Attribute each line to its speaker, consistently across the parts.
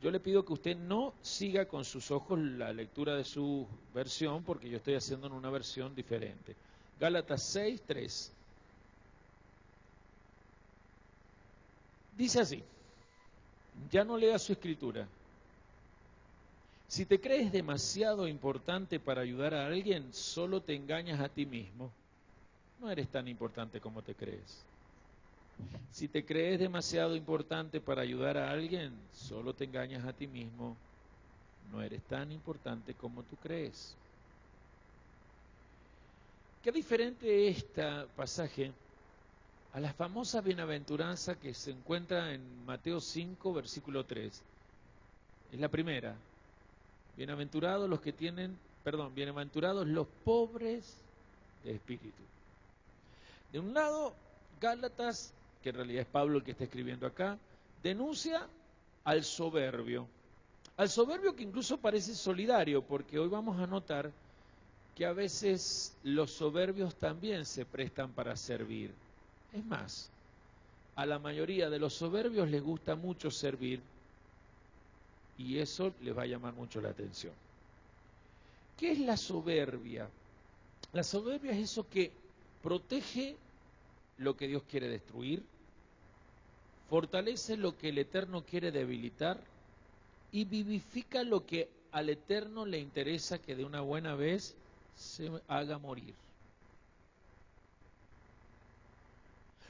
Speaker 1: yo le pido que usted no siga con sus ojos la lectura de su versión, porque yo estoy haciendo en una versión diferente. Gálatas 6, 3. Dice así, ya no lea su escritura. Si te crees demasiado importante para ayudar a alguien, solo te engañas a ti mismo. No eres tan importante como te crees. Si te crees demasiado importante para ayudar a alguien, solo te engañas a ti mismo. No eres tan importante como tú crees. Qué diferente este pasaje a la famosa bienaventuranza que se encuentra en Mateo 5, versículo 3. Es la primera. Bienaventurados los pobres de espíritu. De un lado, Gálatas, que en realidad es Pablo el que está escribiendo acá, denuncia al soberbio. Al soberbio que incluso parece solidario, porque hoy vamos a notar que a veces los soberbios también se prestan para servir. Es más, a la mayoría de los soberbios les gusta mucho servir y eso les va a llamar mucho la atención. ¿Qué es la soberbia? La soberbia es eso que protege lo que Dios quiere destruir, fortalece lo que el Eterno quiere debilitar y vivifica lo que al Eterno le interesa que de una buena vez se haga morir.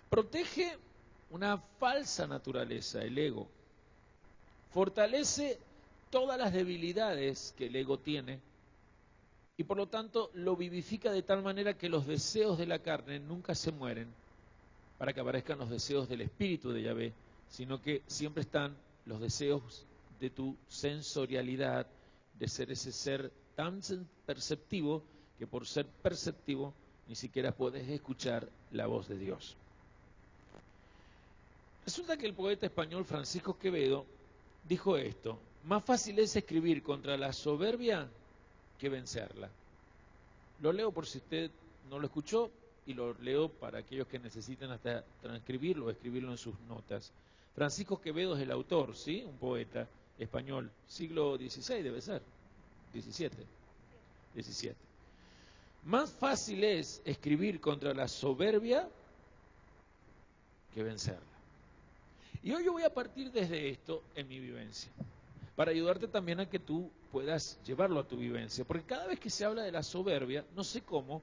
Speaker 1: Protege una falsa naturaleza, el ego. Fortalece todas las debilidades que el ego tiene y por lo tanto lo vivifica de tal manera que los deseos de la carne nunca se mueren para que aparezcan los deseos del espíritu de Yahvé, sino que siempre están los deseos de tu sensorialidad, de ser ese ser tan perceptivo que por ser perceptivo ni siquiera puedes escuchar la voz de Dios. Resulta que el poeta español Francisco Quevedo dijo esto: más fácil es escribir contra la soberbia que vencerla. Lo leo por si usted no lo escuchó y lo leo para aquellos que necesiten hasta transcribirlo o escribirlo en sus notas. Francisco Quevedo es el autor, ¿sí? Un poeta español, siglo XVI debe ser, XVII. Más fácil es escribir contra la soberbia que vencerla. Y hoy yo voy a partir desde esto en mi vivencia, para ayudarte también a que tú puedas llevarlo a tu vivencia, porque cada vez que se habla de la soberbia, no sé cómo,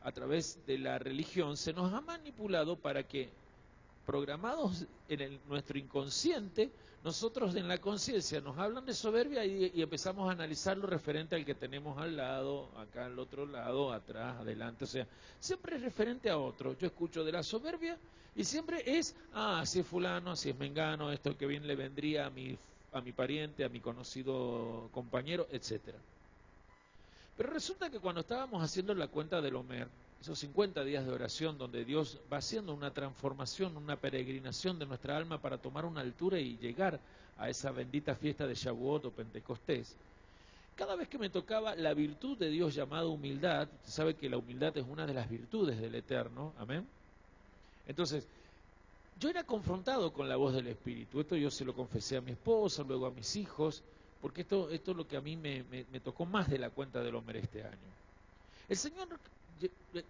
Speaker 1: a través de la religión, se nos ha manipulado para que, programados en nuestro inconsciente, nosotros en la conciencia nos hablan de soberbia y empezamos a analizarlo referente al que tenemos al lado, acá al otro lado, atrás, adelante, o sea, siempre es referente a otro. Yo escucho de la soberbia y siempre es, así es fulano, así es mengano, esto que bien le vendría a mi pariente, a mi conocido compañero, etcétera. Pero resulta que cuando estábamos haciendo la cuenta del Omer, esos 50 días de oración donde Dios va haciendo una transformación, una peregrinación de nuestra alma para tomar una altura y llegar a esa bendita fiesta de Shavuot o Pentecostés, cada vez que me tocaba la virtud de Dios llamada humildad, usted sabe que la humildad es una de las virtudes del Eterno, amén. Entonces, yo era confrontado con la voz del Espíritu. Esto yo se lo confesé a mi esposa, luego a mis hijos, porque esto es lo que a mí me tocó más de la cuenta del Omer este año. El Señor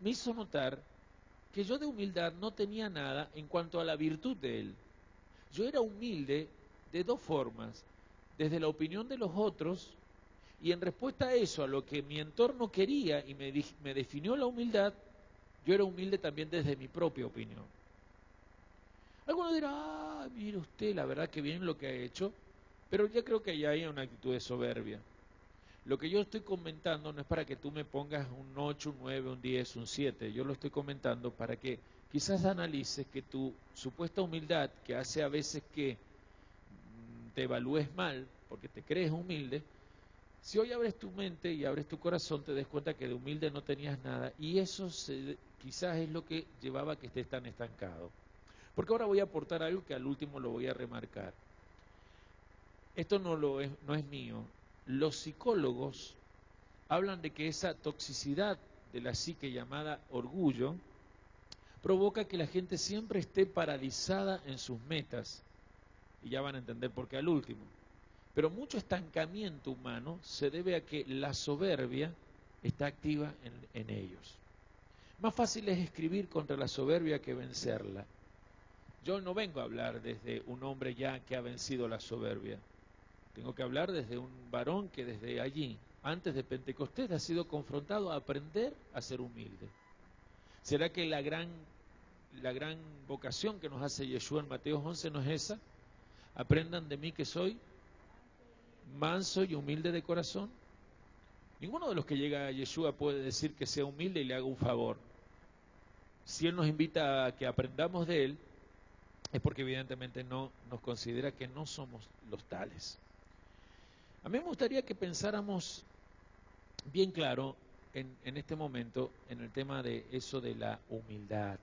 Speaker 1: me hizo notar que yo de humildad no tenía nada en cuanto a la virtud de Él. Yo era humilde de dos formas: desde la opinión de los otros, y en respuesta a eso, a lo que mi entorno quería y me definió la humildad, yo era humilde también desde mi propia opinión. Algunos dirán, mire usted, la verdad que bien lo que ha hecho, pero ya creo que ya hay una actitud de soberbia. Lo que yo estoy comentando no es para que tú me pongas un 8, un 9, un 10, un 7. Yo lo estoy comentando para que quizás analices que tu supuesta humildad, que hace a veces que te evalúes mal, porque te crees humilde, si hoy abres tu mente y abres tu corazón, te des cuenta que de humilde no tenías nada, y eso quizás es lo que llevaba a que estés tan estancado. Porque ahora voy a aportar algo que al último lo voy a remarcar. Esto no es mío. Los psicólogos hablan de que esa toxicidad de la psique llamada orgullo provoca que la gente siempre esté paralizada en sus metas. Y ya van a entender por qué al último. Pero mucho estancamiento humano se debe a que la soberbia está activa en ellos. Más fácil es escribir contra la soberbia que vencerla. Yo no vengo a hablar desde un hombre ya que ha vencido la soberbia. Tengo que hablar desde un varón que desde allí, antes de Pentecostés, ha sido confrontado a aprender a ser humilde. ¿Será que la gran vocación que nos hace Yeshua en Mateo 11 no es esa? Aprendan de mí que soy manso y humilde de corazón. Ninguno de los que llega a Yeshua puede decir que sea humilde y le haga un favor. Si Él nos invita a que aprendamos de Él, es porque evidentemente no nos considera que no somos los tales. A mí me gustaría que pensáramos bien claro en este momento en el tema de eso de la humildad.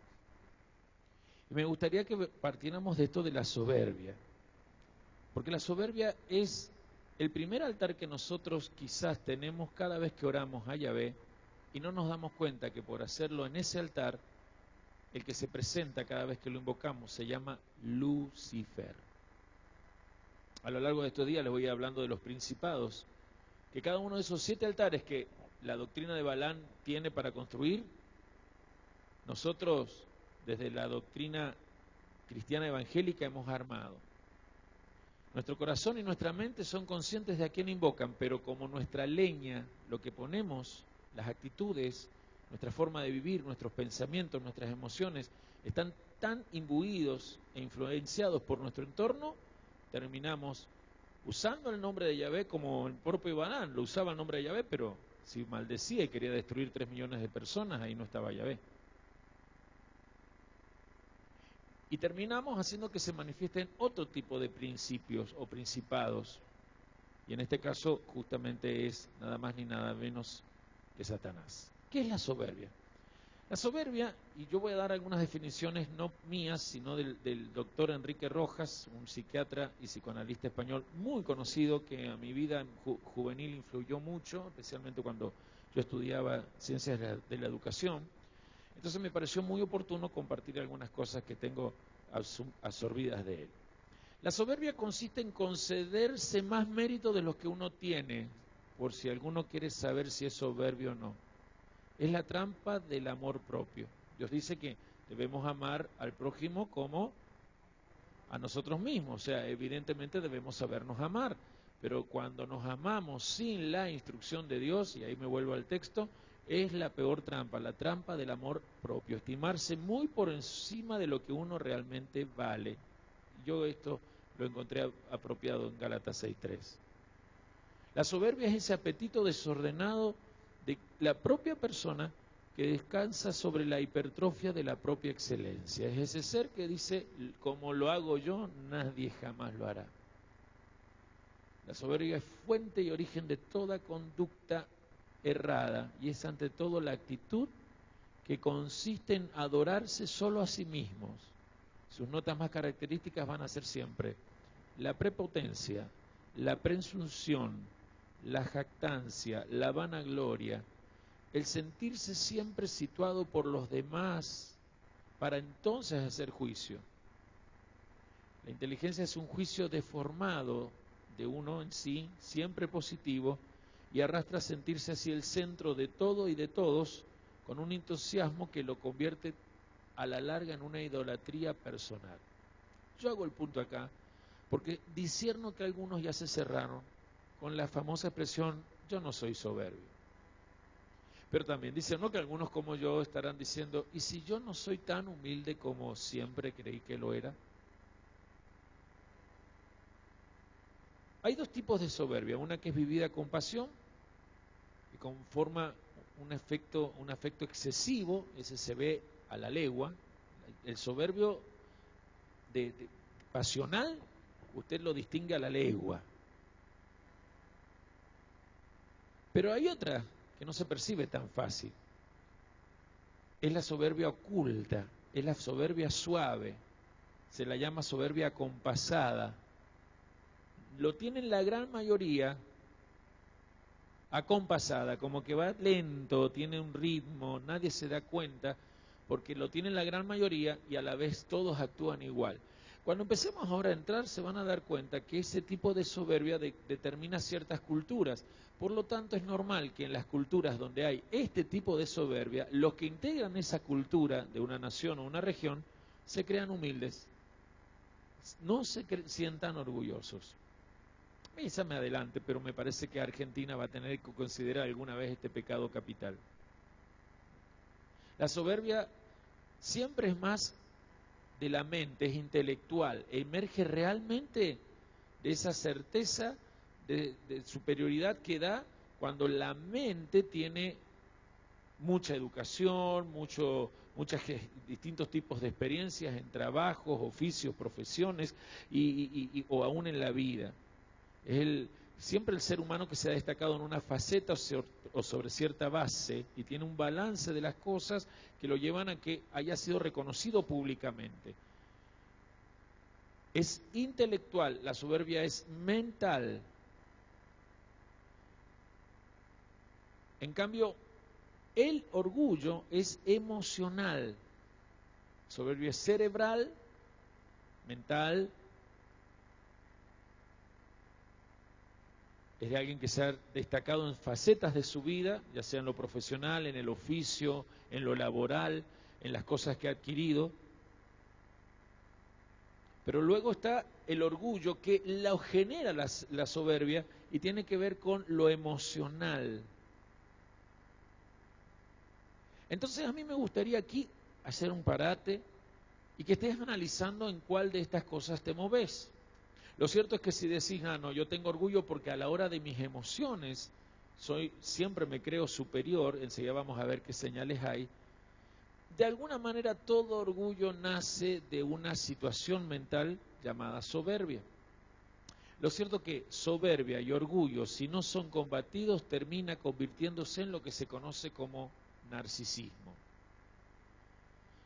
Speaker 1: Y me gustaría que partiéramos de esto de la soberbia, porque la soberbia es el primer altar que nosotros quizás tenemos cada vez que oramos a Yahvé y no nos damos cuenta que por hacerlo en ese altar, el que se presenta cada vez que lo invocamos se llama Lucifer. A lo largo de estos días les voy a ir hablando de los principados, que cada uno de esos 7 altares que la doctrina de Balán tiene para construir, nosotros desde la doctrina cristiana evangélica hemos armado. Nuestro corazón y nuestra mente son conscientes de a quién invocan, pero como nuestra leña, lo que ponemos, las actitudes, nuestra forma de vivir, nuestros pensamientos, nuestras emociones, están tan imbuidos e influenciados por nuestro entorno, terminamos usando el nombre de Yahvé como el propio Balán, lo usaba el nombre de Yahvé, pero si maldecía y quería destruir 3 millones de personas, ahí no estaba Yahvé. Y terminamos haciendo que se manifiesten otro tipo de principios o principados. Y en este caso justamente es nada más ni nada menos que Satanás. ¿Qué es la soberbia? La soberbia, y yo voy a dar algunas definiciones no mías, sino del doctor Enrique Rojas, un psiquiatra y psicoanalista español muy conocido que a mi vida juvenil influyó mucho, especialmente cuando yo estudiaba ciencias de la educación. Entonces me pareció muy oportuno compartir algunas cosas que tengo absorbidas de él. La soberbia consiste en concederse más mérito de los que uno tiene, por si alguno quiere saber si es soberbio o no. Es la trampa del amor propio. Dios dice que debemos amar al prójimo como a nosotros mismos, o sea, evidentemente debemos sabernos amar, pero cuando nos amamos sin la instrucción de Dios, y ahí me vuelvo al texto, es la peor trampa, la trampa del amor propio, estimarse muy por encima de lo que uno realmente vale. Yo esto lo encontré apropiado en Gálatas 6:3. La soberbia es ese apetito desordenado de la propia persona que descansa sobre la hipertrofia de la propia excelencia. Es ese ser que dice, como lo hago yo, nadie jamás lo hará. La soberbia es fuente y origen de toda conducta errada y es ante todo la actitud que consiste en adorarse solo a sí mismos. Sus notas más características van a ser siempre la prepotencia, la presunción, la jactancia, la vanagloria, el sentirse siempre situado por los demás para entonces hacer juicio. La inteligencia es un juicio deformado de uno en sí, siempre positivo, y arrastra a sentirse así el centro de todo y de todos, con un entusiasmo que lo convierte a la larga en una idolatría personal. Yo hago el punto acá, porque discierno que algunos ya se cerraron con la famosa expresión, yo no soy soberbio. Pero también dicen, ¿no?, que algunos como yo estarán diciendo, ¿y si yo no soy tan humilde como siempre creí que lo era? Hay 2 tipos de soberbia, una que es vivida con pasión, que conforma un afecto excesivo, ese se ve a la legua. El soberbio pasional, usted lo distingue a la legua. Pero hay otra que no se percibe tan fácil. Es la soberbia oculta, es la soberbia suave, se la llama soberbia acompasada. Lo tienen la gran mayoría acompasada, como que va lento, tiene un ritmo, nadie se da cuenta, porque lo tienen la gran mayoría y a la vez todos actúan igual. Cuando empecemos ahora a entrar, se van a dar cuenta que ese tipo de soberbia determina ciertas culturas. Por lo tanto, es normal que en las culturas donde hay este tipo de soberbia, los que integran esa cultura de una nación o una región, se crean humildes. No se sientan orgullosos. Esa me adelante, pero me parece que Argentina va a tener que considerar alguna vez este pecado capital. La soberbia siempre es más de la mente, es intelectual, emerge realmente de esa certeza de superioridad que da cuando la mente tiene mucha educación, muchos distintos tipos de experiencias en trabajos, oficios, profesiones o aún en la vida. Es siempre el ser humano que se ha destacado en una faceta o sobre cierta base y tiene un balance de las cosas que lo llevan a que haya sido reconocido públicamente. Es intelectual, la soberbia es mental. En cambio, el orgullo es emocional. Soberbia es cerebral, mental. Es de alguien que se ha destacado en facetas de su vida, ya sea en lo profesional, en el oficio, en lo laboral, en las cosas que ha adquirido. Pero luego está el orgullo que lo genera la soberbia y tiene que ver con lo emocional. Entonces a mí me gustaría aquí hacer un parate y que estés analizando en cuál de estas cosas te moves. Lo cierto es que si decís, no, yo tengo orgullo porque a la hora de mis emociones siempre me creo superior, enseguida vamos a ver qué señales hay. De alguna manera todo orgullo nace de una situación mental llamada soberbia. Lo cierto es que soberbia y orgullo, si no son combatidos, termina convirtiéndose en lo que se conoce como narcisismo.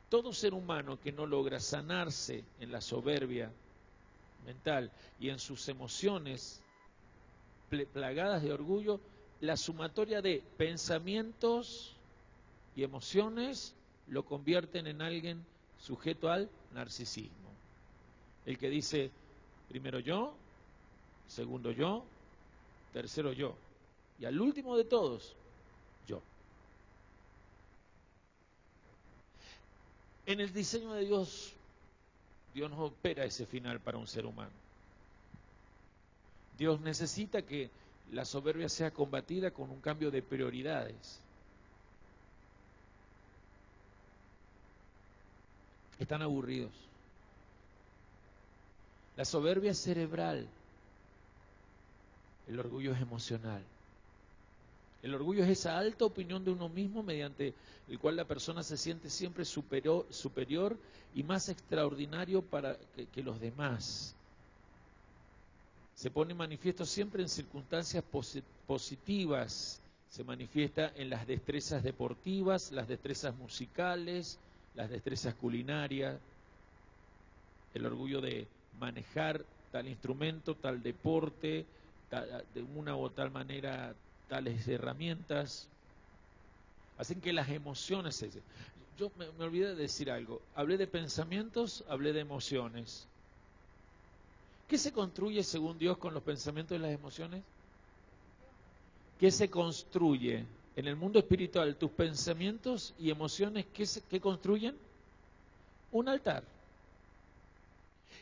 Speaker 1: Todo ser humano que no logra sanarse en la soberbia mental y en sus emociones plagadas de orgullo, la sumatoria de pensamientos y emociones lo convierten en alguien sujeto al narcisismo. El que dice, primero yo, segundo yo, tercero yo, y al último de todos, yo. En el diseño de Dios, Dios no opera ese final para un ser humano. Dios necesita que la soberbia sea combatida con un cambio de prioridades. Están aburridos. La soberbia es cerebral. El orgullo es emocional. El orgullo es esa alta opinión de uno mismo mediante el cual la persona se siente siempre superior y más extraordinario para que los demás. Se pone manifiesto siempre en circunstancias positivas, se manifiesta en las destrezas deportivas, las destrezas musicales, las destrezas culinarias, el orgullo de manejar tal instrumento, tal deporte, de una u tal manera tales herramientas, hacen que las emociones... Yo me olvidé de decir algo, hablé de pensamientos, hablé de emociones. ¿Qué se construye según Dios con los pensamientos y las emociones? ¿Qué se construye en el mundo espiritual? Tus pensamientos y emociones, ¿qué construyen? Un altar.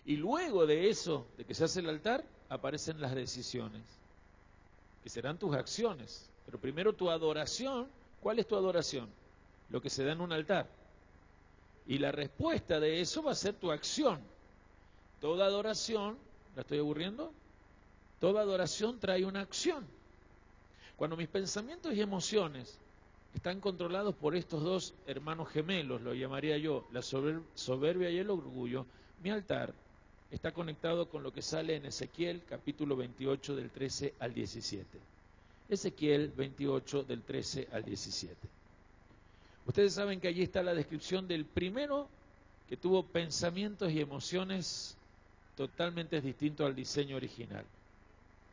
Speaker 1: Y luego de eso, de que se hace el altar, aparecen las decisiones, que serán tus acciones. Pero primero tu adoración. ¿Cuál es tu adoración? Lo que se da en un altar. Y la respuesta de eso va a ser tu acción. Toda adoración, ¿la estoy aburriendo? Toda adoración trae una acción. Cuando mis pensamientos y emociones están controlados por estos dos hermanos gemelos, lo llamaría yo, la soberbia y el orgullo, mi altar está conectado con lo que sale en Ezequiel capítulo 28 del 13 al 17. Ezequiel 28 del 13 al 17. Ustedes saben que allí está la descripción del primero que tuvo pensamientos y emociones totalmente distintos al diseño original.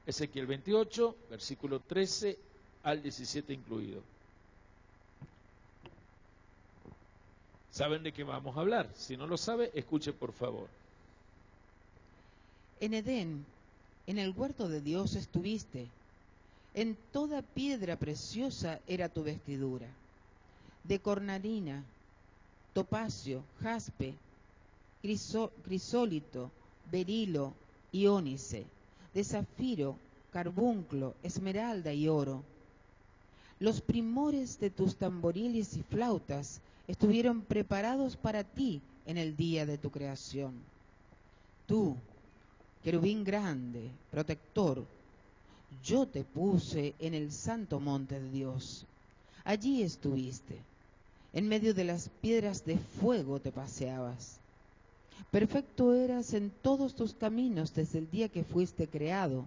Speaker 1: Ezequiel 28, versículo 13 al 17 incluido. ¿Saben de qué vamos a hablar? Si no lo sabe, escuche por favor.
Speaker 2: En Edén, en el huerto de Dios estuviste. En toda piedra preciosa era tu vestidura, de cornalina, topacio, jaspe, crisólito, berilo y ónice, de zafiro, carbunclo, esmeralda y oro. Los primores de tus tamboriles y flautas estuvieron preparados para ti en el día de tu creación. Tú, querubín grande, protector, yo te puse en el santo monte de Dios. Allí estuviste. En medio de las piedras de fuego te paseabas. Perfecto eras en todos tus caminos desde el día que fuiste creado,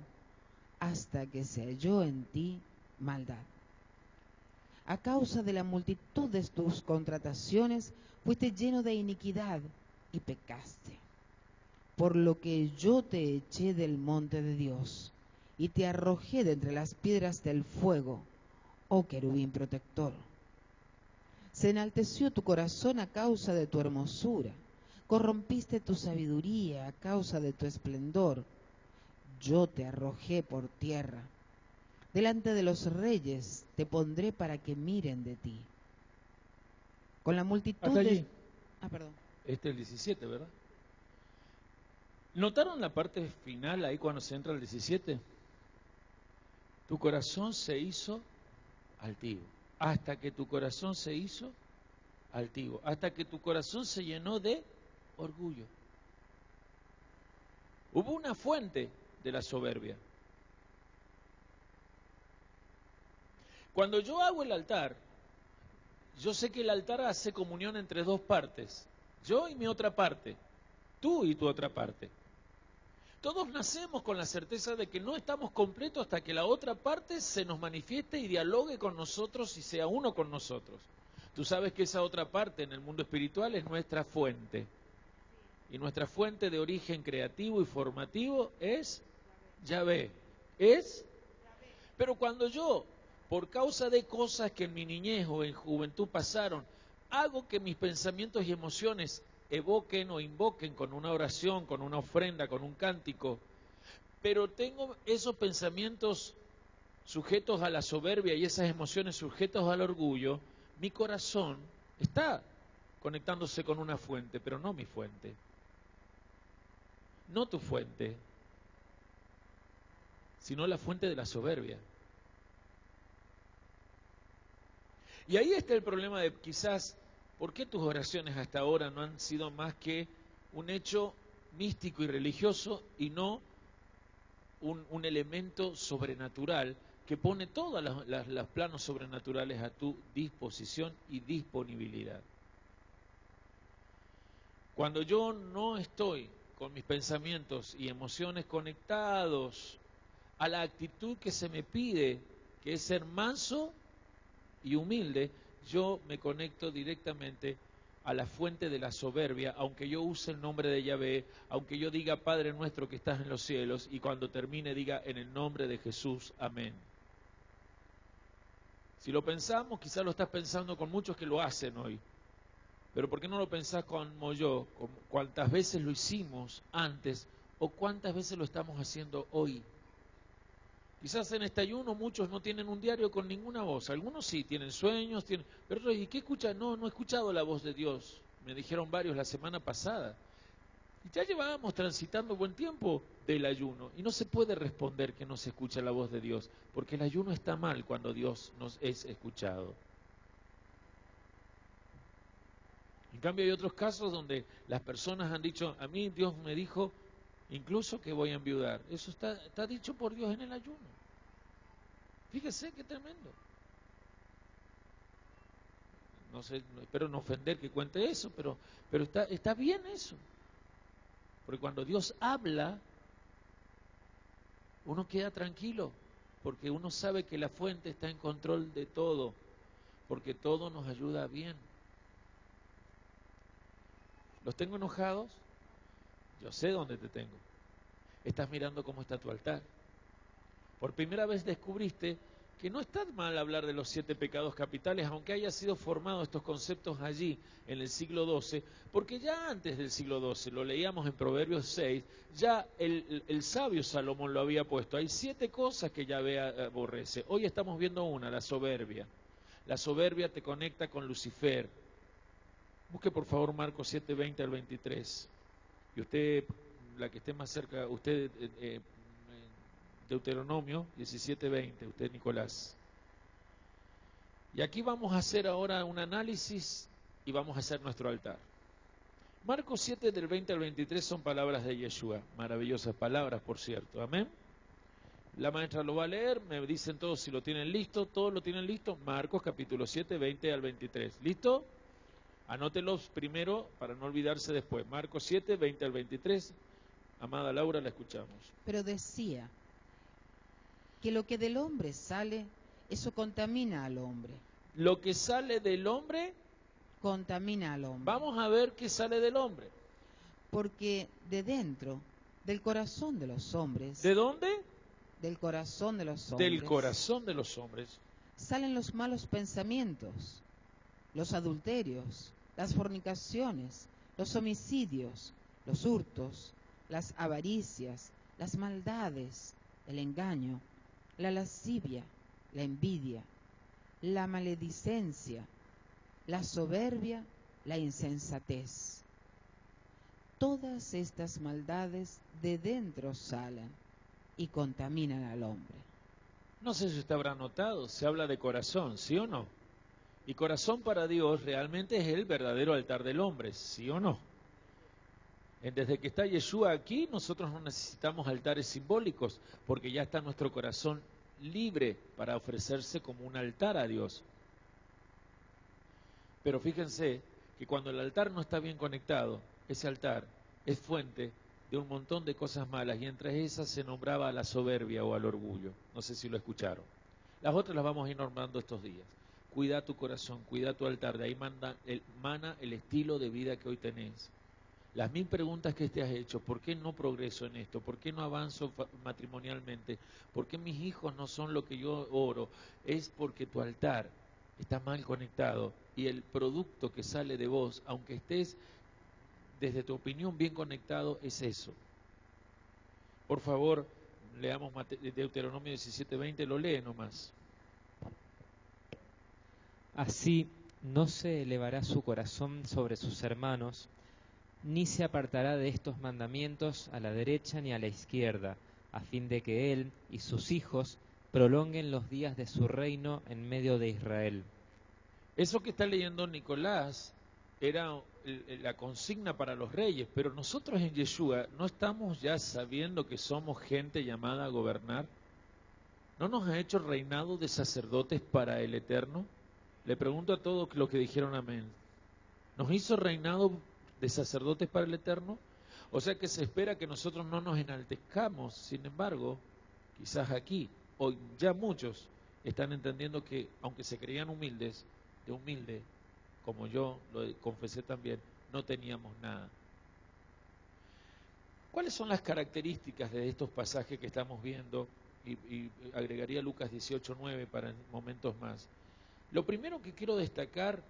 Speaker 2: hasta que se halló en ti maldad. A causa de la multitud de tus contrataciones, fuiste lleno de iniquidad y pecaste. Por lo que yo te eché del monte de Dios y te arrojé de entre las piedras del fuego, oh querubín protector. Se enalteció tu corazón a causa de tu hermosura, corrompiste tu sabiduría a causa de tu esplendor. Yo te arrojé por tierra. Delante de los reyes te pondré para que miren de ti. Con la multitud
Speaker 1: Hasta allí.
Speaker 2: de... perdón.
Speaker 1: Este es el 17, ¿verdad? ¿Notaron la parte final ahí cuando se entra al 17? Tu corazón se hizo altivo. Hasta que tu corazón se hizo altivo. Hasta que tu corazón se llenó de orgullo. Hubo una fuente de la soberbia. Cuando yo hago el altar, yo sé que el altar hace comunión entre dos partes. Yo y mi otra parte. Tú y tu otra parte. Todos nacemos con la certeza de que no estamos completos hasta que la otra parte se nos manifieste y dialogue con nosotros y sea uno con nosotros. Tú sabes que esa otra parte en el mundo espiritual es nuestra fuente. Y nuestra fuente de origen creativo y formativo es Yahvé. Pero cuando yo, por causa de cosas que en mi niñez o en juventud pasaron, hago que mis pensamientos y emociones evoquen o invoquen con una oración, con una ofrenda, con un cántico, pero tengo esos pensamientos sujetos a la soberbia y esas emociones sujetos al orgullo, mi corazón está conectándose con una fuente, pero no mi fuente, no tu fuente, sino la fuente de la soberbia. Y ahí está el problema de quizás, ¿por qué tus oraciones hasta ahora no han sido más que un hecho místico y religioso y no un elemento sobrenatural que pone todos los planos sobrenaturales a tu disposición y disponibilidad? Cuando yo no estoy con mis pensamientos y emociones conectados a la actitud que se me pide, que es ser manso y humilde, yo me conecto directamente a la fuente de la soberbia, aunque yo use el nombre de Yahvé, aunque yo diga Padre nuestro que estás en los cielos, y cuando termine diga en el nombre de Jesús, amén. Si lo pensamos, quizás lo estás pensando con muchos que lo hacen hoy, pero ¿por qué no lo pensás como yo? ¿Cuántas veces lo hicimos antes o cuántas veces lo estamos haciendo hoy? Quizás en este ayuno muchos no tienen un diario con ninguna voz. Algunos sí, tienen sueños, pero otros, ¿y qué escuchan? No he escuchado la voz de Dios. Me dijeron varios la semana pasada. Y ya llevábamos transitando buen tiempo del ayuno. Y no se puede responder que no se escucha la voz de Dios, porque el ayuno está mal cuando Dios nos es escuchado. En cambio hay otros casos donde las personas han dicho, a mí Dios me dijo incluso que voy a enviudar. Eso está dicho por Dios en el ayuno. Fíjese qué tremendo. No sé, espero no ofender que cuente eso, pero está bien eso. Porque cuando Dios habla, uno queda tranquilo, porque uno sabe que la fuente está en control de todo, porque todo nos ayuda bien. ¿Los tengo enojados? Yo sé dónde te tengo. Estás mirando cómo está tu altar. Por primera vez descubriste que no está mal hablar de los 7 pecados capitales, aunque haya sido formado estos conceptos allí en el siglo XII, porque ya antes del siglo XII, lo leíamos en Proverbios 6, ya el sabio Salomón lo había puesto. Hay 7 cosas que Yahvé aborrece. Hoy estamos viendo una, la soberbia. La soberbia te conecta con Lucifer. Busque por favor Marcos 7, 20 al 23. Y usted, la que esté más cerca, usted... Deuteronomio 17:20, usted Nicolás. Y aquí vamos a hacer ahora un análisis y vamos a hacer nuestro altar. Marcos 7 del 20 al 23 son palabras de Yeshua, maravillosas palabras por cierto, amén. La maestra lo va a leer, me dicen todos si lo tienen listo, todos lo tienen listo. Marcos capítulo 7, 20 al 23, ¿listo? Anótelos primero para no olvidarse después. Marcos 7, 20 al 23, amada Laura, la escuchamos.
Speaker 2: Pero decía que lo que del hombre sale, eso contamina al hombre.
Speaker 1: Lo que sale del hombre,
Speaker 2: contamina al hombre.
Speaker 1: Vamos a ver qué sale del hombre.
Speaker 2: Porque de dentro, del corazón de los hombres.
Speaker 1: ¿De dónde?
Speaker 2: Del corazón de los hombres.
Speaker 1: Del corazón de los hombres.
Speaker 2: Salen los malos pensamientos, los adulterios, las fornicaciones, los homicidios, los hurtos, las avaricias, las maldades, el engaño, la lascivia, la envidia, la maledicencia, la soberbia, la insensatez. Todas estas maldades de dentro salen y contaminan al hombre.
Speaker 1: No sé si usted habrá notado, se habla de corazón, ¿sí o no? Y corazón para Dios realmente es el verdadero altar del hombre, ¿sí o no? Desde que está Yeshua aquí, nosotros no necesitamos altares simbólicos, porque ya está nuestro corazón libre para ofrecerse como un altar a Dios. Pero fíjense que cuando el altar no está bien conectado, ese altar es fuente de un montón de cosas malas, y entre esas se nombraba a la soberbia o al orgullo. No sé si lo escucharon. Las otras las vamos a ir normando estos días. Cuida tu corazón, cuida tu altar, de ahí mana el estilo de vida que hoy tenés. Las 1000 preguntas que te has hecho: ¿por qué no progreso en esto? ¿Por qué no avanzo matrimonialmente? ¿Por qué mis hijos no son lo que yo oro? Es porque tu altar está mal conectado, y el producto que sale de vos, aunque estés desde tu opinión bien conectado, es eso. Por favor, leamos Deuteronomio 17:20, lo lee nomás.
Speaker 3: Así no se elevará su corazón sobre sus hermanos, ni se apartará de estos mandamientos a la derecha ni a la izquierda, a fin de que él y sus hijos prolonguen los días de su reino en medio de Israel.
Speaker 1: Eso que está leyendo Nicolás era la consigna para los reyes, pero nosotros en Yeshua ¿no estamos ya sabiendo que somos gente llamada a gobernar? ¿No nos ha hecho reinado de sacerdotes para el Eterno? Le pregunto a todos los que dijeron amén. ¿Nos hizo reinado de sacerdotes para el Eterno? O sea que se espera que nosotros no nos enaltezcamos. Sin embargo, quizás aquí, hoy ya muchos están entendiendo que aunque se creían humildes, de humilde, como yo lo confesé también, no teníamos nada. ¿Cuáles son las características de estos pasajes que estamos viendo? Y agregaría Lucas 18:9 para momentos más. Lo primero que quiero destacar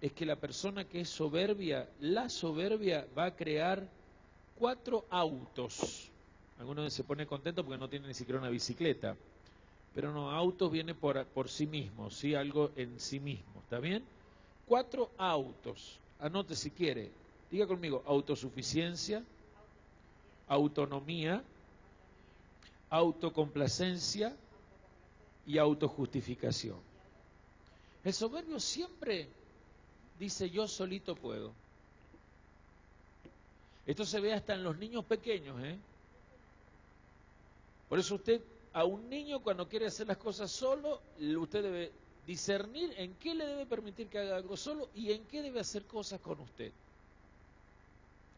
Speaker 1: es que la persona que es soberbia, la soberbia va a crear 4 autos. Algunos se pone contento porque no tiene ni siquiera una bicicleta. Pero no, autos viene por sí mismo, ¿sí? Algo en sí mismo, ¿está bien? 4 autos. Anote si quiere. Diga conmigo: autosuficiencia, autonomía, autocomplacencia y autojustificación. El soberbio siempre dice: yo solito puedo. Esto se ve hasta en los niños pequeños, ¿eh? Por eso usted, a un niño cuando quiere hacer las cosas solo, usted debe discernir en qué le debe permitir que haga algo solo y en qué debe hacer cosas con usted.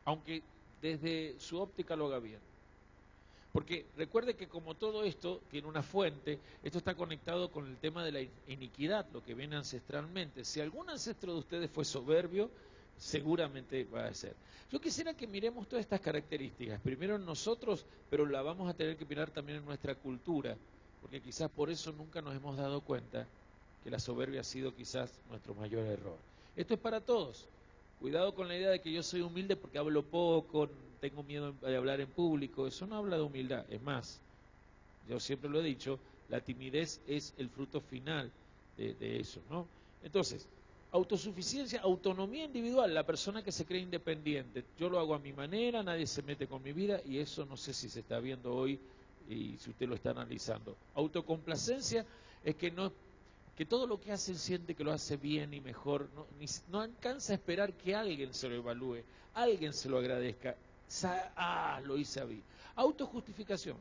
Speaker 1: Aunque desde su óptica lo haga bien. Porque recuerde que como todo esto tiene una fuente, esto está conectado con el tema de la iniquidad, lo que viene ancestralmente. Si algún ancestro de ustedes fue soberbio, seguramente va a ser. Yo quisiera que miremos todas estas características, primero en nosotros, pero la vamos a tener que mirar también en nuestra cultura. porque quizás por eso nunca nos hemos dado cuenta que la soberbia ha sido quizás nuestro mayor error. Esto es para todos. Cuidado con la idea de que yo soy humilde porque hablo poco, tengo miedo de hablar en público. Eso no habla de humildad. Es más, yo siempre lo he dicho, la timidez es el fruto final de eso, ¿no? Entonces, autosuficiencia, autonomía individual, la persona que se cree independiente. Yo lo hago a mi manera, nadie se mete con mi vida y eso no sé si se está viendo hoy y si usted lo está analizando. Autocomplacencia es que todo lo que hace él siente que lo hace bien y mejor, no alcanza a esperar que alguien se lo evalúe, alguien se lo agradezca. Lo hice bien. Autojustificación,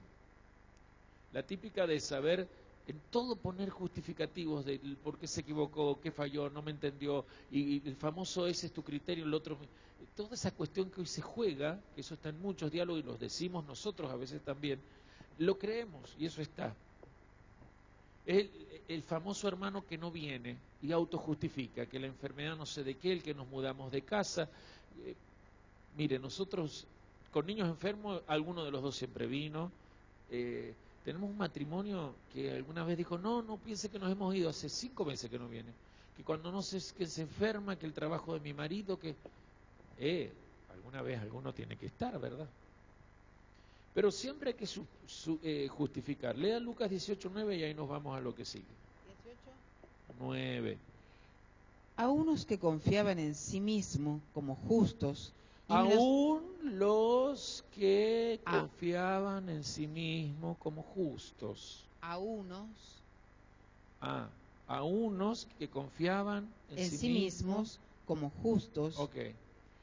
Speaker 1: la típica de saber en todo poner justificativos de por qué se equivocó, qué falló, no me entendió, y el famoso ese es tu criterio, el otro... Toda esa cuestión que hoy se juega, que eso está en muchos diálogos y los decimos nosotros a veces también, lo creemos y eso está. Es el famoso hermano que no viene y autojustifica, que la enfermedad no sé de qué, el que nos mudamos de casa. Mire, nosotros con niños enfermos, alguno de los dos siempre vino. Tenemos un matrimonio que alguna vez dijo, no piense que nos hemos ido, hace 5 meses que no viene. Que cuando no sé, que se enferma, que el trabajo de mi marido, que... alguna vez alguno tiene que estar, ¿verdad? Pero siempre hay que justificar. Lea Lucas 18:9 y ahí nos vamos a lo que sigue. 9.
Speaker 2: A unos que confiaban en sí mismos como justos,
Speaker 1: Aún los que confiaban en sí mismos como justos.
Speaker 2: A
Speaker 1: unos que confiaban en sí mismos
Speaker 2: como justos,
Speaker 1: okay.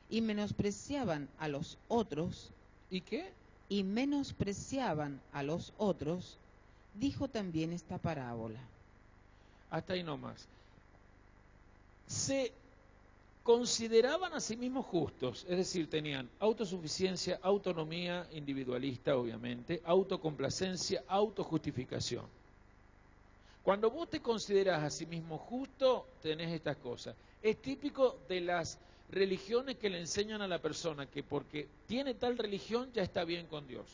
Speaker 2: Y menospreciaban a los otros.
Speaker 1: ¿Y qué?
Speaker 2: Y menospreciaban a los otros, dijo también esta parábola.
Speaker 1: Hasta ahí nomás. Se consideraban a sí mismos justos, es decir, tenían autosuficiencia, autonomía individualista, obviamente, autocomplacencia, autojustificación. Cuando vos te consideras a sí mismo justo, tenés estas cosas. Es típico de las religiones que le enseñan a la persona que porque tiene tal religión ya está bien con Dios.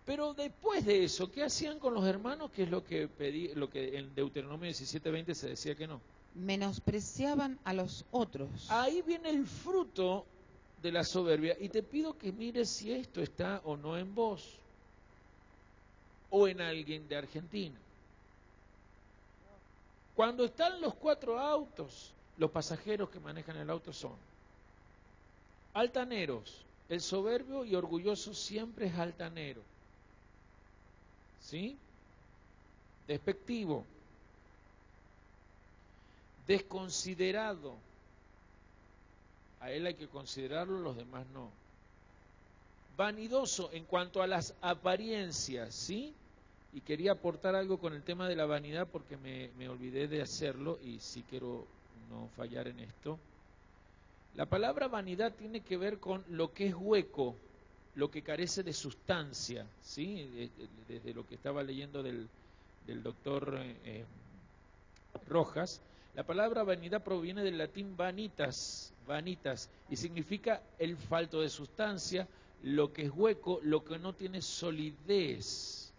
Speaker 1: Pero después de eso, ¿qué hacían con los hermanos? ¿Qué es lo que en Deuteronomio 17:20 se decía que no?
Speaker 2: Menospreciaban a los otros.
Speaker 1: Ahí viene el fruto de la soberbia y te pido que mires si esto está o no en vos o en alguien de Argentina. Cuando están los 4 autos, los pasajeros que manejan el auto son altaneros. El soberbio y orgulloso siempre es altanero. ¿Sí? Despectivo. Desconsiderado. A él hay que considerarlo, los demás no. Vanidoso en cuanto a las apariencias, ¿sí? Y quería aportar algo con el tema de la vanidad porque me olvidé de hacerlo y sí quiero no fallar en esto. La palabra vanidad tiene que ver con lo que es hueco, lo que carece de sustancia, ¿sí? Desde lo que estaba leyendo del doctor Rojas, la palabra vanidad proviene del latín vanitas, y significa el falto de sustancia, lo que es hueco, lo que no tiene solidez.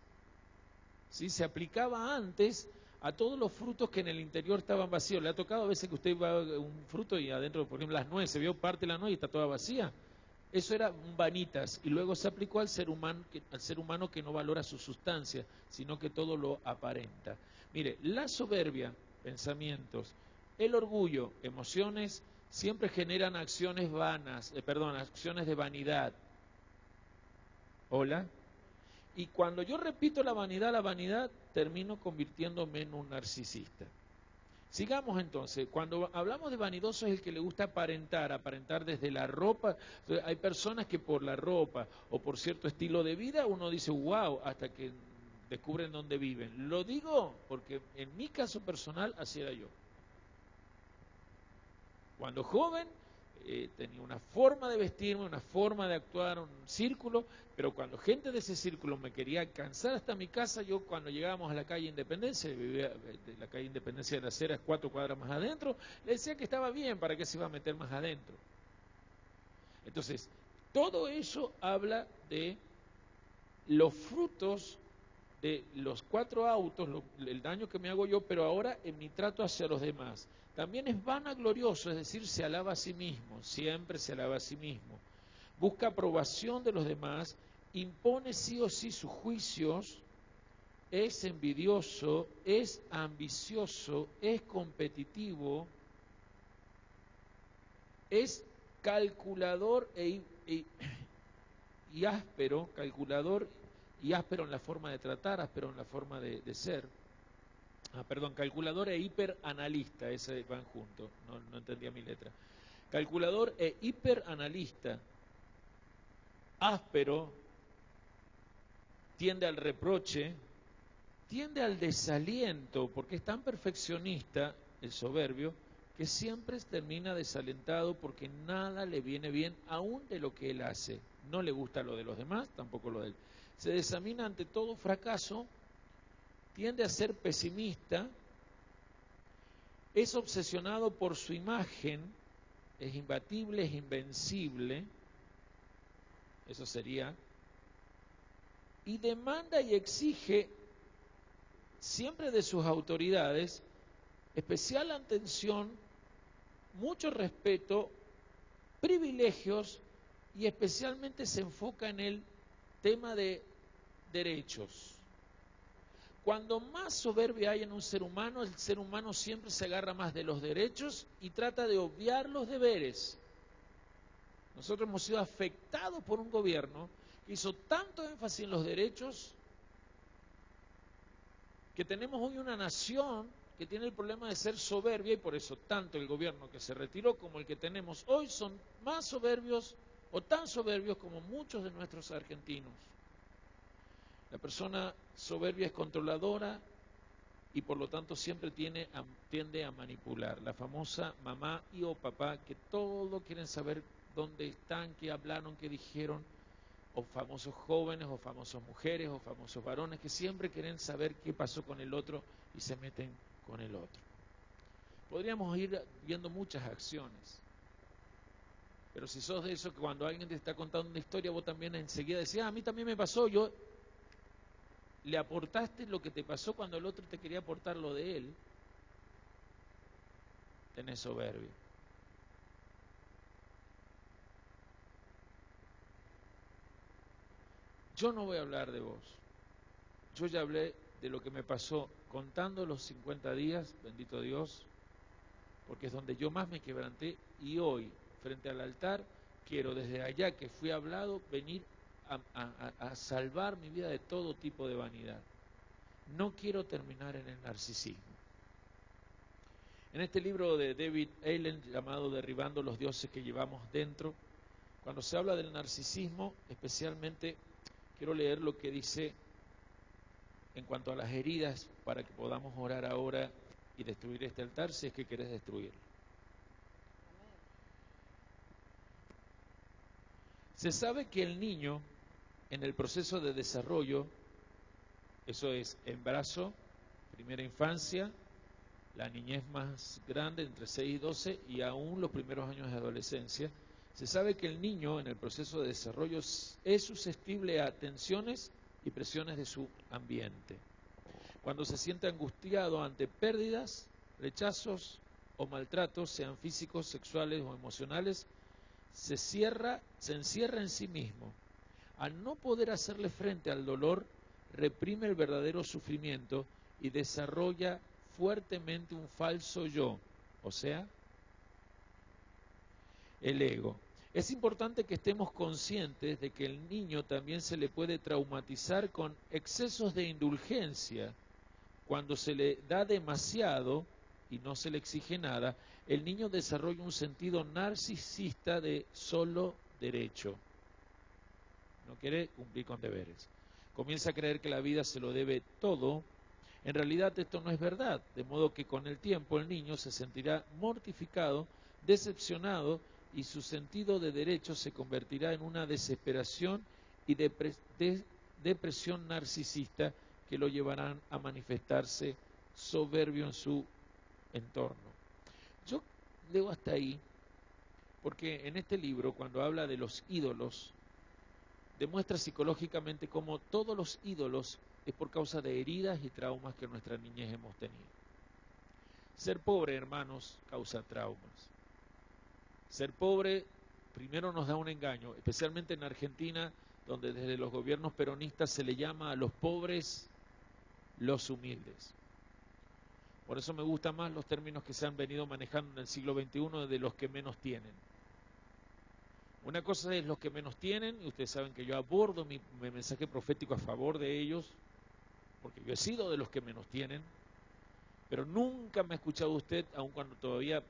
Speaker 1: ¿Sí? Se aplicaba antes a todos los frutos que en el interior estaban vacíos. ¿Le ha tocado a veces que usted va a un fruto y adentro, por ejemplo, las nueces, vio parte de la nuez y está toda vacía? Eso era un vanitas y luego se aplicó al ser humano que no valora su sustancia, sino que todo lo aparenta. Mire, la soberbia, pensamientos, el orgullo, emociones, siempre generan acciones acciones de vanidad. ¿Hola? Y cuando yo repito la vanidad, termino convirtiéndome en un narcisista. Sigamos entonces, cuando hablamos de vanidoso es el que le gusta aparentar desde la ropa. Entonces, hay personas que por la ropa o por cierto estilo de vida uno dice wow, hasta que descubren dónde viven. Lo digo porque en mi caso personal así era yo. Cuando joven tenía una forma de vestirme, una forma de actuar, un círculo, pero cuando gente de ese círculo me quería alcanzar hasta mi casa, yo cuando llegábamos a la calle Independencia, vivía de la calle Independencia de las Heras 4 cuadras más adentro, le decía que estaba bien, ¿para qué se iba a meter más adentro? Entonces, todo eso habla de los frutos de los 4 autos, el daño que me hago yo, pero ahora en mi trato hacia los demás. También es vanaglorioso, es decir, se alaba a sí mismo, siempre se alaba a sí mismo. Busca aprobación de los demás, impone sí o sí sus juicios, es envidioso, es ambicioso, es competitivo, es calculador y áspero, calculador y áspero en la forma de tratar, áspero en la forma de ser. Calculador e hiperanalista, ese van juntos, no entendía mi letra. Calculador e hiperanalista, áspero, tiende al reproche, tiende al desaliento, porque es tan perfeccionista el soberbio, que siempre termina desalentado porque nada le viene bien, aún de lo que él hace. No le gusta lo de los demás, tampoco lo de él. Se desamina ante todo fracaso, tiende a ser pesimista, es obsesionado por su imagen, es imbatible, es invencible, eso sería, y demanda y exige siempre de sus autoridades especial atención, mucho respeto, privilegios, y especialmente se enfoca en el tema de derechos. Cuando más soberbia hay en un ser humano, el ser humano siempre se agarra más de los derechos y trata de obviar los deberes. Nosotros hemos sido afectados por un gobierno que hizo tanto énfasis en los derechos que tenemos hoy una nación que tiene el problema de ser soberbia, y por eso tanto el gobierno que se retiró como el que tenemos hoy son más soberbios o tan soberbios como muchos de nuestros argentinos. La persona soberbia es controladora y por lo tanto siempre tiende a manipular. La famosa mamá y o papá que todo quieren saber dónde están, qué hablaron, qué dijeron, o famosos jóvenes, o famosas mujeres, o famosos varones que siempre quieren saber qué pasó con el otro y se meten con el otro. Podríamos ir viendo muchas acciones, pero si sos de eso que cuando alguien te está contando una historia, vos también enseguida decís, a mí también me pasó, yo le aportaste lo que te pasó cuando el otro te quería aportar lo de él, tenés soberbia. Yo no voy a hablar de vos. Yo ya hablé de lo que me pasó contando los 50 días, bendito Dios, porque es donde yo más me quebranté, y hoy, frente al altar, quiero desde allá que fui hablado, venir a salvar mi vida de todo tipo de vanidad. No quiero terminar en el narcisismo. En este libro de David Allen llamado Derribando los dioses que llevamos dentro, cuando se habla del narcisismo, especialmente quiero leer lo que dice en cuanto a las heridas, para que podamos orar ahora y destruir este altar si es que querés destruirlo. Se sabe que el niño, en el proceso de desarrollo, eso es embarazo, primera infancia, la niñez más grande, entre 6 y 12, y aún los primeros años de adolescencia, se sabe que el niño, en el proceso de desarrollo, es susceptible a tensiones y presiones de su ambiente. Cuando se siente angustiado ante pérdidas, rechazos o maltratos, sean físicos, sexuales o emocionales, se encierra en sí mismo. Al no poder hacerle frente al dolor, reprime el verdadero sufrimiento y desarrolla fuertemente un falso yo, o sea, el ego. Es importante que estemos conscientes de que el niño también se le puede traumatizar con excesos de indulgencia. Cuando se le da demasiado y no se le exige nada, el niño desarrolla un sentido narcisista de solo derecho. No quiere cumplir con deberes. Comienza a creer que la vida se lo debe todo. En realidad esto no es verdad, de modo que con el tiempo el niño se sentirá mortificado, decepcionado, y su sentido de derecho se convertirá en una desesperación y depresión narcisista que lo llevarán a manifestarse soberbio en su entorno. Yo leo hasta ahí porque en este libro, cuando habla de los ídolos, demuestra psicológicamente cómo todos los ídolos es por causa de heridas y traumas que en nuestra niñez hemos tenido. Ser pobre, hermanos, causa traumas. Ser pobre primero nos da un engaño, especialmente en Argentina, donde desde los gobiernos peronistas se le llama a los pobres los humildes. Por eso me gustan más los términos que se han venido manejando en el siglo XXI de los que menos tienen. Una cosa es los que menos tienen, y ustedes saben que yo abordo mi mensaje profético a favor de ellos, porque yo he sido de los que menos tienen, pero nunca me ha escuchado usted, aun cuando todavía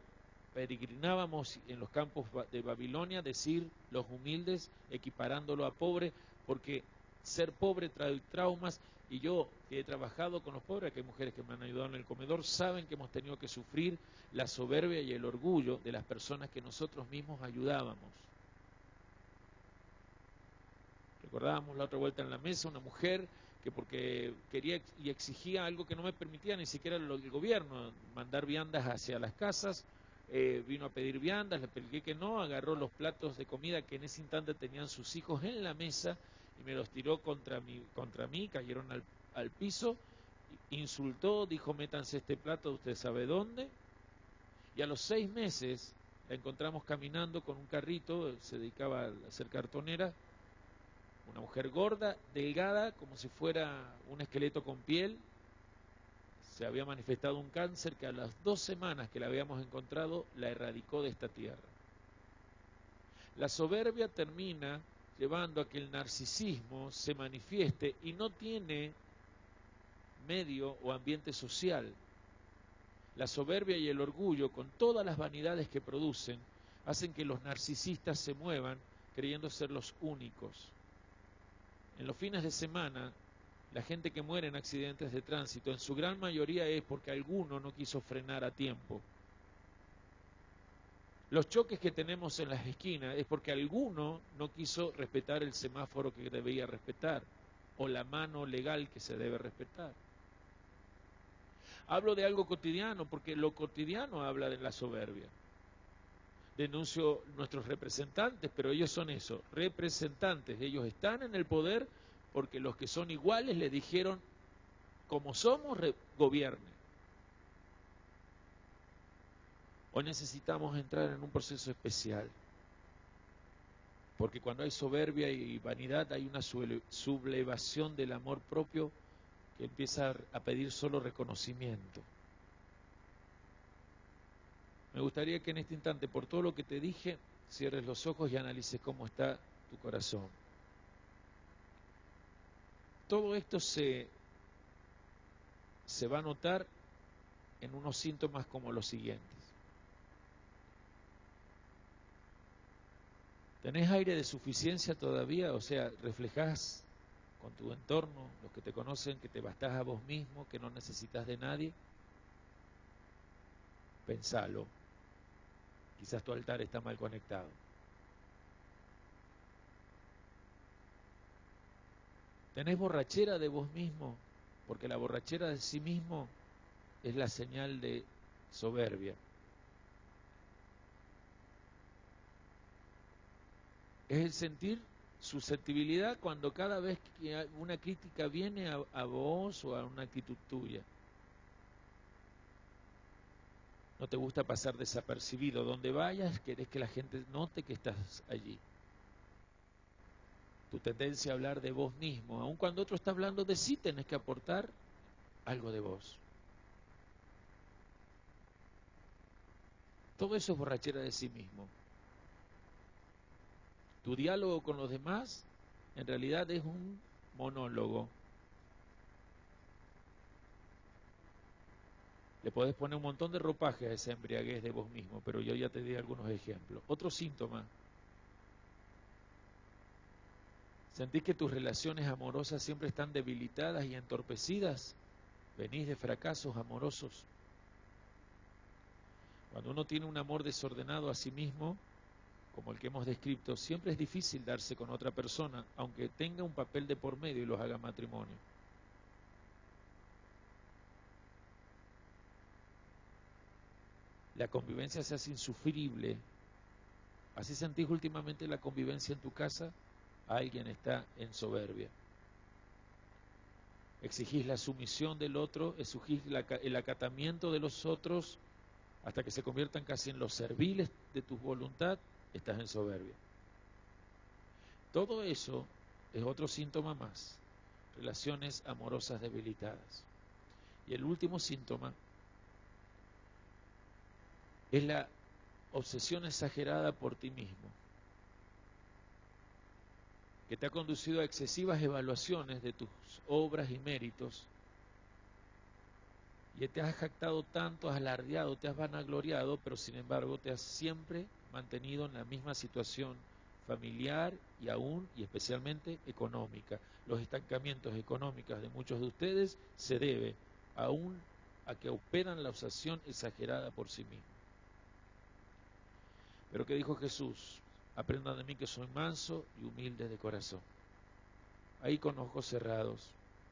Speaker 1: peregrinábamos en los campos de Babilonia, decir los humildes, equiparándolo a pobre, porque ser pobre trae traumas, y yo que he trabajado con los pobres, que hay mujeres que me han ayudado en el comedor, saben que hemos tenido que sufrir la soberbia y el orgullo de las personas que nosotros mismos ayudábamos. Recordábamos la otra vuelta en la mesa una mujer que porque quería y exigía algo que no me permitía ni siquiera el gobierno, mandar viandas hacia las casas, vino a pedir viandas, le pedí que no, agarró los platos de comida que en ese instante tenían sus hijos en la mesa y me los tiró contra mí, cayeron al piso, insultó, dijo métanse este plato, usted sabe dónde, y a los 6 meses la encontramos caminando con un carrito, se dedicaba a ser cartonera, una mujer gorda, delgada, como si fuera un esqueleto con piel. Se había manifestado un cáncer que a las 2 semanas que la habíamos encontrado, la erradicó de esta tierra. La soberbia termina llevando a que el narcisismo se manifieste y no tiene medio o ambiente social. La soberbia y el orgullo, con todas las vanidades que producen, hacen que los narcisistas se muevan creyendo ser los únicos. En los fines de semana, la gente que muere en accidentes de tránsito, en su gran mayoría es porque alguno no quiso frenar a tiempo. Los choques que tenemos en las esquinas es porque alguno no quiso respetar el semáforo que debía respetar, o la mano legal que se debe respetar. Hablo de algo cotidiano, porque lo cotidiano habla de la soberbia. Denuncio nuestros representantes, pero ellos son eso, representantes. Ellos están en el poder porque los que son iguales le dijeron, como somos, gobierne. Hoy necesitamos entrar en un proceso especial, porque cuando hay soberbia y vanidad hay una sublevación del amor propio que empieza a pedir solo reconocimiento. Me gustaría que en este instante, por todo lo que te dije, cierres los ojos y analices cómo está tu corazón. Todo esto se va a notar en unos síntomas como los siguientes. ¿Tenés aire de suficiencia todavía? O sea, reflejás con tu entorno, los que te conocen, que te bastás a vos mismo, que no necesitas de nadie. Pensalo. Quizás tu altar está mal conectado. ¿Tenés borrachera de vos mismo? Porque la borrachera de sí mismo es la señal de soberbia. Es el sentir susceptibilidad cuando cada vez que una crítica viene a vos o a una actitud tuya. No te gusta pasar desapercibido. Donde vayas, querés que la gente note que estás allí. Tu tendencia a hablar de vos mismo, aun cuando otro está hablando de sí, tenés que aportar algo de vos. Todo eso es borrachera de sí mismo. Tu diálogo con los demás, en realidad es un monólogo. Le podés poner un montón de ropaje a esa embriaguez de vos mismo, pero yo ya te di algunos ejemplos. Otro síntoma. ¿Sentís que tus relaciones amorosas siempre están debilitadas y entorpecidas? Venís de fracasos amorosos. Cuando uno tiene un amor desordenado a sí mismo, como el que hemos descrito, siempre es difícil darse con otra persona, aunque tenga un papel de por medio y los haga matrimonio. La convivencia se hace insufrible. ¿Así sentís últimamente la convivencia en tu casa? Alguien está en soberbia. exigís la sumisión del otro, exigís el acatamiento de los otros, hasta que se conviertan casi en los serviles de tu voluntad, estás en soberbia. Todo eso es otro síntoma más, relaciones amorosas debilitadas. Y el último síntoma es la obsesión exagerada por ti mismo, que te ha conducido a excesivas evaluaciones de tus obras y méritos, y te has jactado tanto, has alardeado, te has vanagloriado, pero sin embargo te has siempre mantenido en la misma situación familiar y aún y especialmente económica. Los estancamientos económicos de muchos de ustedes se debe aún a que operan la obsesión exagerada por sí mismos. Pero ¿qué dijo Jesús? Aprendan de mí que soy manso y humilde de corazón. Ahí con ojos cerrados,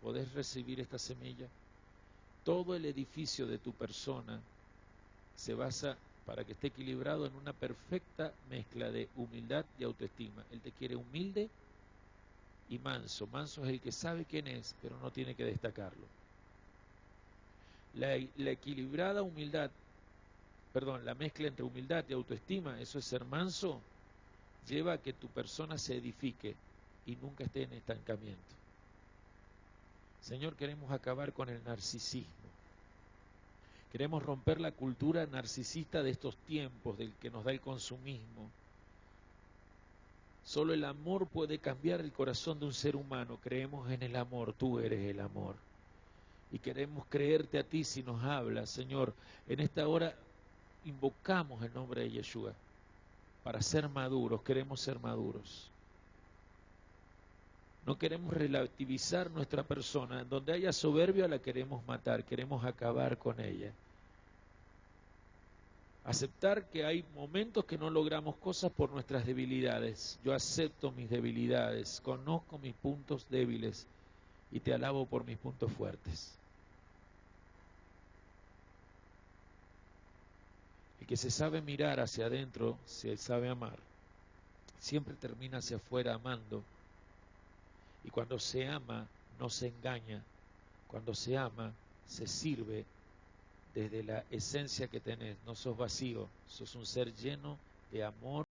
Speaker 1: ¿podés recibir esta semilla? Todo el edificio de tu persona se basa, para que esté equilibrado, en una perfecta mezcla de humildad y autoestima. Él te quiere humilde y manso. Manso es el que sabe quién es, pero no tiene que destacarlo. La equilibrada humildad, la mezcla entre humildad y autoestima, eso es ser manso, lleva a que tu persona se edifique y nunca esté en estancamiento. Señor, queremos acabar con el narcisismo. Queremos romper la cultura narcisista de estos tiempos, del que nos da el consumismo. Solo el amor puede cambiar el corazón de un ser humano. Creemos en el amor, tú eres el amor. Y queremos creerte a ti si nos hablas, Señor. En esta hora invocamos el nombre de Yeshua para ser maduros, queremos ser maduros. No queremos relativizar nuestra persona. En donde haya soberbia la queremos matar, queremos acabar con ella. Aceptar que hay momentos que no logramos cosas por nuestras debilidades. Yo acepto mis debilidades, conozco mis puntos débiles y te alabo por mis puntos fuertes. El que se sabe mirar hacia adentro, se sabe amar. Siempre termina hacia afuera amando. Y cuando se ama, no se engaña. Cuando se ama, se sirve desde la esencia que tenés. No sos vacío, sos un ser lleno de amor.